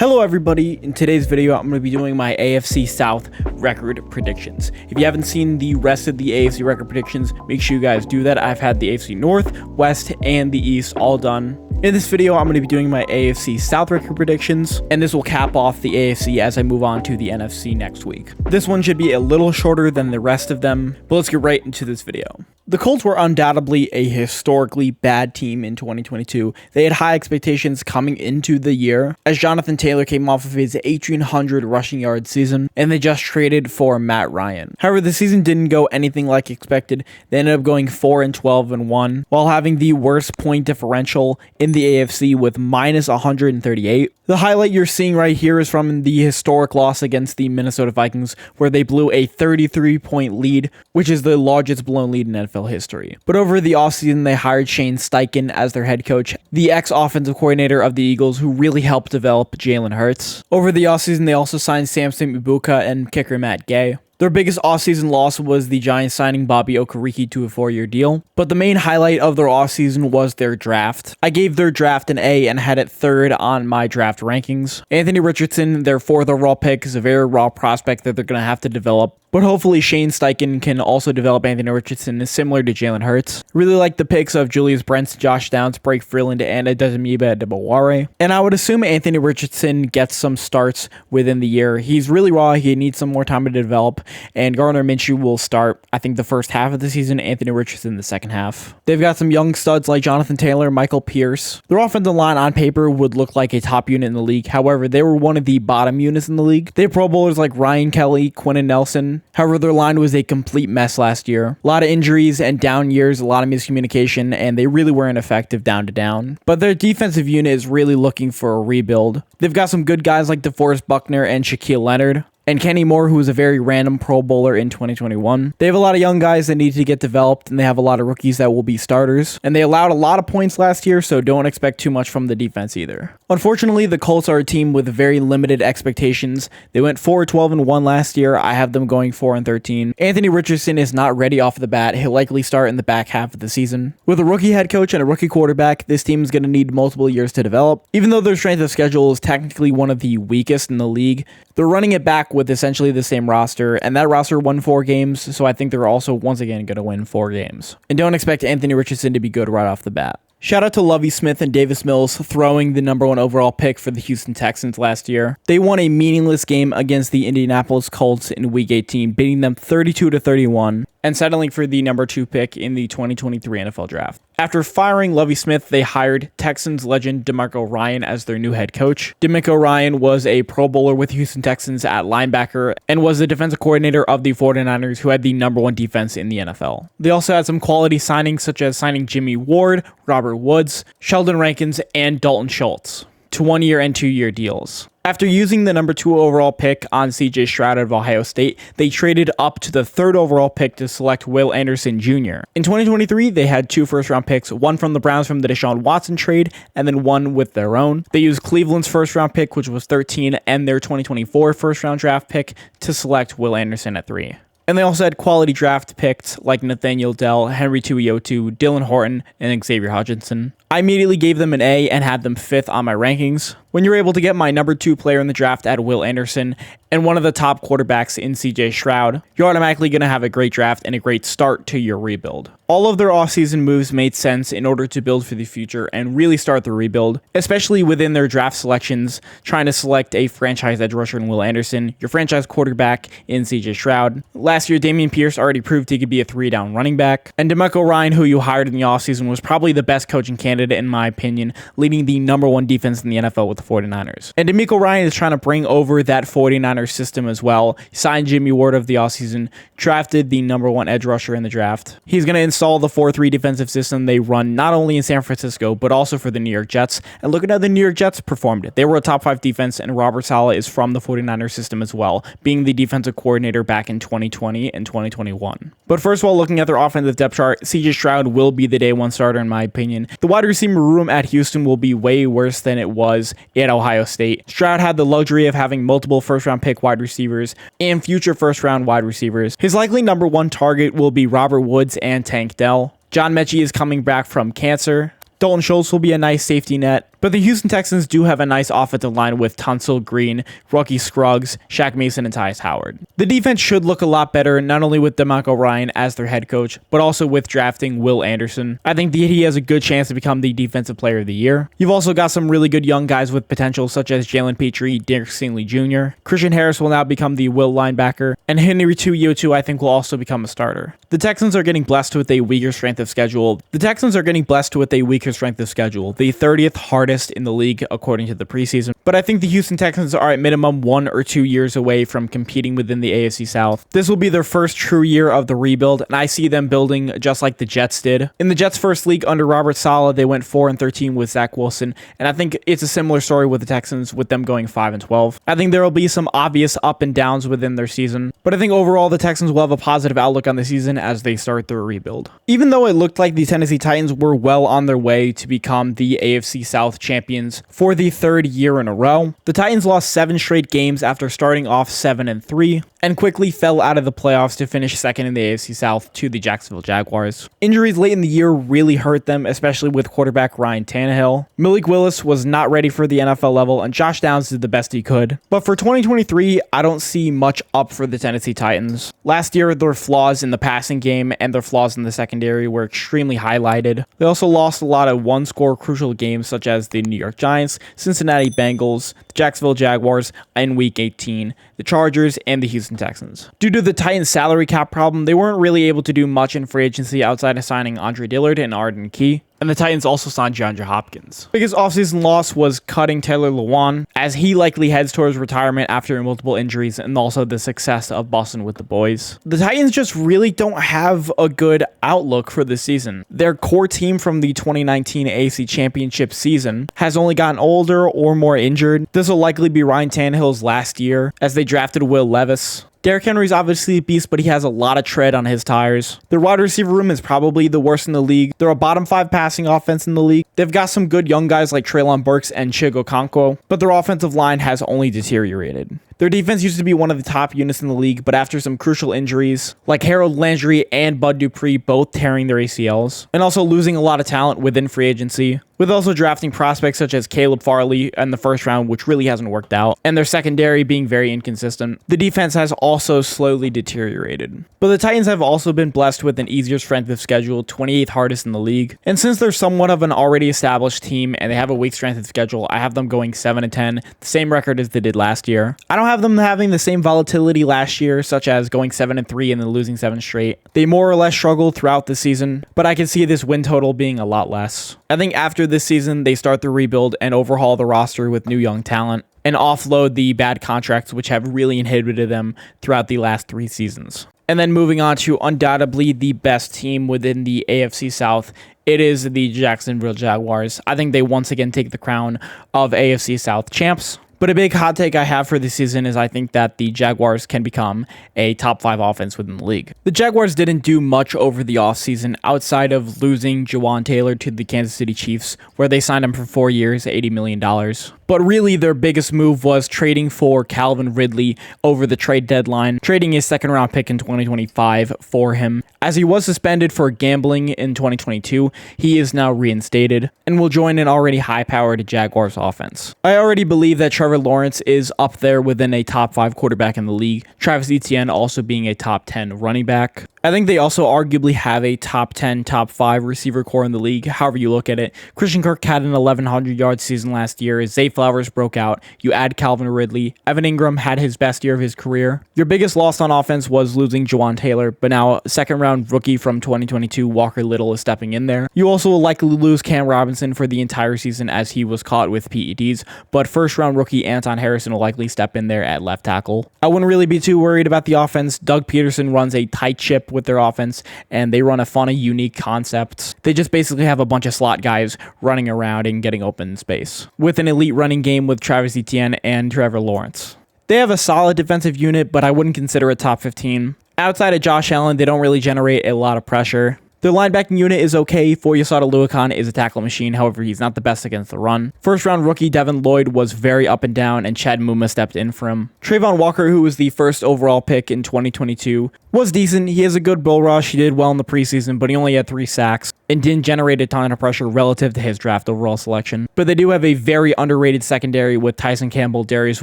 Hello everybody, in today's video I'm going to be doing my AFC South record predictions. If you haven't seen the rest of the AFC record predictions, make sure you guys do that. I've had the AFC North, West, and the East all done. In this video, I'm going to be doing my AFC South record predictions, and this will cap off the AFC as I move on to the NFC next week. This one should be a little shorter than the rest of them, but let's get right into this video. The Colts were undoubtedly a historically bad team in 2022. They had high expectations coming into the year, as Jonathan Taylor came off of his 1,800 rushing yard season, and they just traded for Matt Ryan. However, the season didn't go anything like expected. They ended up going 4-12-1, while having the worst point differential in the AFC with minus 138. The highlight you're seeing right here is from the historic loss against the Minnesota Vikings, where they blew a 33-point lead, which is the largest blown lead in NFL history. But over the offseason, they hired Shane Steichen as their head coach, the ex-offensive coordinator of the Eagles, who really helped develop Jalen Hurts. Over the offseason, they also signed Samson Ibuka and kicker Matt Gay. Their biggest offseason loss was the Giants signing Bobby Okereke to a 4-year deal, but the main highlight of their offseason was their draft. I gave their draft an A and had it third on my draft rankings. Anthony Richardson, their 4th overall pick, is a very raw prospect that they're going to have to develop, but hopefully Shane Steichen can also develop Anthony Richardson similar to Jalen Hurts. Really like the picks of Julius Brents, Josh Downs, Blake Freeland, and Adesimiba Adebaware. And I would assume Anthony Richardson gets some starts within the year. He's really raw. He needs some more time to develop. And Gardner Minshew will start, I think, the first half of the season, Anthony Richardson the second half. They've got some young studs like Jonathan Taylor, Michael Pierce. Their offensive line on paper would look like a top unit in the league. However, they were one of the bottom units in the league. They have Pro Bowlers like Ryan Kelly, Quentin Nelson. However, their line was a complete mess last year. A lot of injuries and down years, a lot of miscommunication, and they really weren't effective down to down. But their defensive unit is really looking for a rebuild. They've got some good guys like DeForest Buckner and Shaquille Leonard, and Kenny Moore, who was a very random Pro Bowler in 2021. They have a lot of young guys that need to get developed, and they have a lot of rookies that will be starters. And they allowed a lot of points last year, so don't expect too much from the defense either. Unfortunately, the Colts are a team with very limited expectations. They went 4-12-1 last year. I have them going 4-13. Anthony Richardson is not ready off the bat. He'll likely start in the back half of the season. With a rookie head coach and a rookie quarterback, this team is going to need multiple years to develop. Even though their strength of schedule is technically one of the weakest in the league, they're running it back with essentially the same roster, and that roster won 4 games, so I think they're also once again going to win 4 games. And don't expect Anthony Richardson to be good right off the bat. Shout out to Lovie Smith and Davis Mills throwing the #1 overall pick for the Houston Texans last year. They won a meaningless game against the Indianapolis Colts in Week 18, beating them 32-31, and settling for the #2 pick in the 2023 NFL Draft. After firing Lovie Smith, they hired Texans legend DeMeco Ryan as their new head coach. DeMeco Ryan was a Pro Bowler with Houston Texans at linebacker and was the defensive coordinator of the 49ers, who had the #1 defense in the NFL. They also had some quality signings, such as signing Jimmy Ward, Robert Woods, Sheldon Rankins, and Dalton Schultz to 1-year and 2-year deals. After using the #2 overall pick on CJ Stroud of Ohio State, they traded up to the 3rd overall pick to select Will Anderson Jr. In 2023, they had 2 first-round picks, one from the Browns from the Deshaun Watson trade, and then one with their own. They used Cleveland's first-round pick, which was 13, and their 2024 first-round draft pick to select Will Anderson at 3. And they also had quality draft picks like Nathaniel Dell, Henry Tuiyotu, Dylan Horton, and Xavier Hutchinson. I immediately gave them an A and had them 5th on my rankings. When you're able to get my #2 player in the draft at Will Anderson and one of the top quarterbacks in CJ Stroud, you're automatically going to have a great draft and a great start to your rebuild. All of their offseason moves made sense in order to build for the future and really start the rebuild, especially within their draft selections, trying to select a franchise edge rusher in Will Anderson, your franchise quarterback in CJ Stroud. Last year, Dameon Pierce already proved he could be a 3-down running back, and DeMeco Ryan, who you hired in the offseason, was probably the best coaching candidate in my opinion, leading the #1 defense in the NFL with the 49ers. And DeMeco Ryan is trying to bring over that 49ers system as well. He signed Jimmy Ward of the offseason, drafted the #1 edge rusher in the draft. He's going to install the 4-3 defensive system they run not only in San Francisco, but also for the New York Jets. And look at how the New York Jets performed. They were a top 5 defense, and Robert Saleh is from the 49ers system as well, being the defensive coordinator back in 2020 and 2021. But first of all, looking at their offensive depth chart, CJ Stroud will be the day 1 starter in my opinion. The wide receiver room at Houston will be way worse than it was at Ohio State. Stroud had the luxury of having multiple first-round pick wide receivers and future first-round wide receivers. His likely #1 target will be Robert Woods and Tank Dell. John Mechie is coming back from cancer. Dalton Schultz will be a nice safety net, But the Houston Texans do have a nice offensive line with Tunsil, Green, rookie Scruggs, Shaq Mason, and Tyus Howard. The defense should look a lot better, not only with DeMeco Ryan as their head coach, but also with drafting Will Anderson. I think that he has a good chance to become the Defensive Player of the Year. You've also got some really good young guys with potential, such as Jalen Petrie, Derek Stingley Jr. Christian Harris will now become the will linebacker, and Henry To'oTo'o I think will also become a starter. The Texans are getting blessed with a weaker strength of schedule. The 30th hardest in the league according to the preseason. But I think the Houston Texans are at minimum 1 or 2 years away from competing within the AFC South. This will be their first true year of the rebuild, and I see them building just like the Jets did. In the Jets' first league under Robert Saleh, they went 4-13 with Zach Wilson, and I think it's a similar story with the Texans with them going 5-12. I think there will be some obvious up and downs within their season, but I think overall the Texans will have a positive outlook on the season as they start their rebuild. Even though it looked like the Tennessee Titans were well on their way to become the AFC South champions for the third year in a row, the Titans lost 7 straight games after starting off 7-3 and quickly fell out of the playoffs to finish second in the AFC South to the Jacksonville Jaguars. Injuries late in the year really hurt them, especially with quarterback Ryan Tannehill. Malik Willis was not ready for the NFL level, and Josh Downs did the best he could. But for 2023, I don't see much up for the Tennessee Titans. Last year, their flaws in the passing game and their flaws in the secondary were extremely highlighted. They also lost a lot of one-score crucial games such as the New York Giants, Cincinnati Bengals, the Jacksonville Jaguars in Week 18, the Chargers, and the Houston Texans. Due to the Titans' salary cap problem, they weren't really able to do much in free agency outside of signing Andre Dillard and Arden Key. And the Titans also signed DeAndre Hopkins. Biggest offseason loss was cutting Taylor Lewan, as he likely heads towards retirement after multiple injuries and also the success of Boston with the boys. The Titans just really don't have a good outlook for this season. Their core team from the 2019 AFC Championship season has only gotten older or more injured. This will likely be Ryan Tannehill's last year, as they drafted Will Levis. Derrick Henry's obviously a beast, but he has a lot of tread on his tires. Their wide receiver room is probably the worst in the league. They're a bottom 5 passing offense in the league. They've got some good young guys like Treylon Burks and Chigo Okonkwo, but their offensive line has only deteriorated. Their defense used to be one of the top units in the league, but after some crucial injuries, like Harold Landry and Bud Dupree both tearing their ACLs, and also losing a lot of talent within free agency, with also drafting prospects such as Caleb Farley in the first round, which really hasn't worked out, and their secondary being very inconsistent, the defense has also slowly deteriorated. But the Titans have also been blessed with an easier strength of schedule, 28th hardest in the league, and since they're somewhat of an already established team and they have a weak strength of schedule, I have them going 7-10, the same record as they did last year. I don't have them having the same volatility last year, such as going 7-3 and then losing 7 straight. They more or less struggled throughout the season, but I can see this win total being a lot less. I think after this season, they start the rebuild and overhaul the roster with new young talent and offload the bad contracts which have really inhibited them throughout the last 3 seasons. And then moving on to undoubtedly the best team within the AFC South, it is the Jacksonville Jaguars. I think they once again take the crown of AFC South champs. But a big hot take I have for this season is I think that the Jaguars can become a top 5 offense within the league. The Jaguars didn't do much over the offseason outside of losing Jawan Taylor to the Kansas City Chiefs, where they signed him for 4 years, $80 million. But really, their biggest move was trading for Calvin Ridley over the trade deadline, trading his second-round pick in 2025 for him. As he was suspended for gambling in 2022, he is now reinstated and will join an already high-powered Jaguars offense. I already believe that Trevor Lawrence is up there within a top 5 quarterback in the league, Travis Etienne also being a top 10 running back. I think they also arguably have a top 10, top 5 receiver core in the league, however you look at it. Christian Kirk had an 1,100-yard season last year. Zay Flowers broke out. You add Calvin Ridley. Evan Ingram had his best year of his career. Your biggest loss on offense was losing Jawan Taylor, but now second-round rookie from 2022, Walker Little, is stepping in there. You also will likely lose Cam Robinson for the entire season as he was caught with PEDs, but first-round rookie Anton Harrison will likely step in there at left tackle. I wouldn't really be too worried about the offense. Doug Peterson runs a tight ship with their offense, and they run a fun of unique concepts. They just basically have a bunch of slot guys running around and getting open space, with an elite running game with Travis Etienne and Trevor Lawrence. They have a solid defensive unit, but I wouldn't consider it top 15. Outside of Josh Allen, they don't really generate a lot of pressure. Their linebacking unit is okay. Foyesade Oluokun is a tackle machine, however, he's not the best against the run. First-round rookie Devin Lloyd was very up and down, and Chad Muma stepped in for him. Trayvon Walker, who was the first overall pick in 2022, was decent. He has a good bull rush. He did well in the preseason, but he only had 3 sacks. and didn't generate a ton of pressure relative to his draft overall selection. But they do have a very underrated secondary with Tyson Campbell, Darius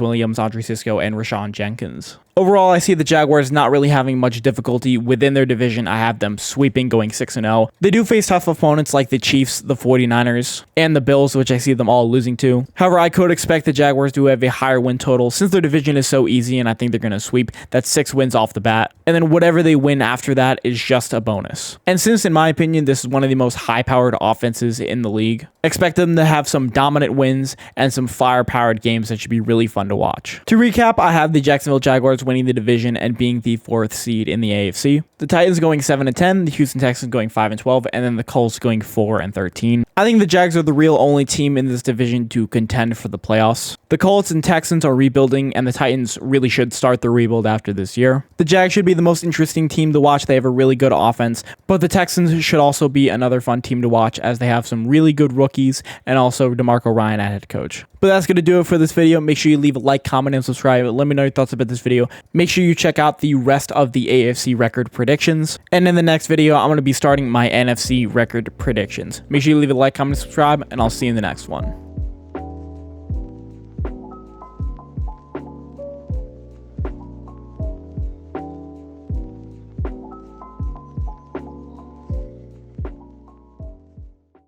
Williams, Andre Cisco, and Rashawn Jenkins. Overall, I see the Jaguars not really having much difficulty within their division. I have them sweeping, going 6-0. They do face tough opponents like the Chiefs, the 49ers, and the Bills, which I see them all losing to. However, I could expect the Jaguars to have a higher win total since their division is so easy, and I think they're going to sweep. That's 6 wins off the bat. And then whatever they win after that is just a bonus. And since, in my opinion, this is one of the most high-powered offenses in the league, expect them to have some dominant wins and some fire-powered games that should be really fun to watch. To recap, I have the Jacksonville Jaguars winning the division and being the 4th seed in the AFC. The Titans going 7-10, the Houston Texans going 5-12, and then the Colts going 4-13. I think the Jags are the real only team in this division to contend for the playoffs. The Colts and Texans are rebuilding, and the Titans really should start the rebuild after this year. The Jags should be the most interesting team to watch. They have a really good offense, but the Texans should also be another fun team to watch as they have some really good rookies and also DeMarco Ryan at head coach. But that's going to do it for this video. Make sure you leave a like, comment, and subscribe. Let me know your thoughts about this video. Make sure you check out the rest of the AFC record predictions. And in the next video, I'm going to be starting my NFC record predictions. Make sure you leave a like, comment, and subscribe, and I'll see you in the next one.